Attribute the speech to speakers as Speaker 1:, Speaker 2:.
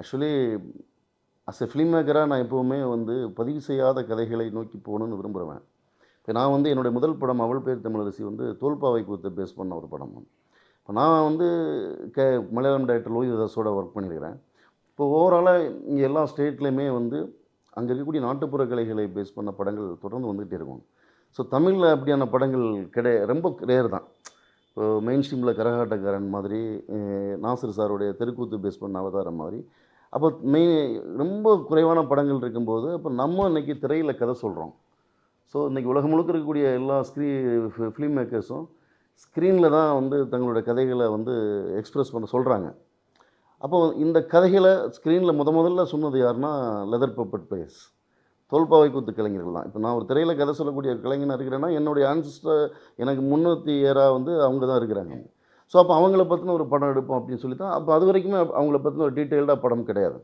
Speaker 1: Actually as a film மேக்கராக நான் எப்போவுமே வந்து பதிவு செய்யாத கதைகளை நோக்கி போகணுன்னு விரும்புகிறேன். இப்போ நான் வந்து என்னுடைய முதல் படம் அவள் பேர் தமிழரசி வந்து தோல்பாவை கூத்தை பேஸ் பண்ண ஒரு படம். இப்போ நான் வந்து க மலையாளம் டைரக்டர் லோகிதாஸோட ஒர்க் பண்ணியிருக்கிறேன். இப்போ ஓவராலாக இங்கே எல்லா ஸ்டேட்லேயுமே வந்து அங்கே இருக்கக்கூடிய நாட்டுப்புற கலைகளை பேஸ் பண்ண படங்கள் தொடர்ந்து வந்துகிட்டே இருக்கும். ஸோ தமிழில் அப்படியான படங்கள் ரொம்ப ரேர் தான். இப்போ மெயின் ஸ்ட்ரீமில் கரகாட்டக்காரன் மாதிரி, நாசர் சாருடைய தெருக்கூத்து பேஸ் பண்ண அவதாரம் மாதிரி. அப்போ ரொம்ப குறைவான படங்கள் இருக்கும்போது, அப்போ நம்ம இன்றைக்கி திரையில் கதை சொல்கிறோம். ஸோ இன்றைக்கி உலகம் முழுக்க இருக்கக்கூடிய எல்லா ஃபிலிம் மேக்கர்ஸும் ஸ்க்ரீனில் தான் வந்து தங்களுடைய கதைகளை வந்து எக்ஸ்ப்ரெஸ் பண்ண சொல்கிறாங்க. அப்போ இந்த கதைகளை ஸ்க்ரீனில் முதல்ல சொன்னது யாருன்னா, லெதர் பப்பட் பிளேயர்ஸ், தோல்பாவை கூத்து கலைஞர்கள் தான். இப்போ நான் ஒரு திரையில் கதை சொல்லக்கூடிய கலைஞனாக இருக்கிறேன்னா, என்னுடைய ஆன்சிஸ்டர் எனக்கு முன்னோத்தி வந்து அவங்க தான் இருக்கிறாங்க. ஸோ அப்போ அவங்கள பற்றின ஒரு படம் எடுப்போம் அப்படின்னு சொல்லி தான். அப்போ அது வரைக்குமே அவங்கள பற்றின ஒரு டீட்டெயில்டாக படம் கிடையாது.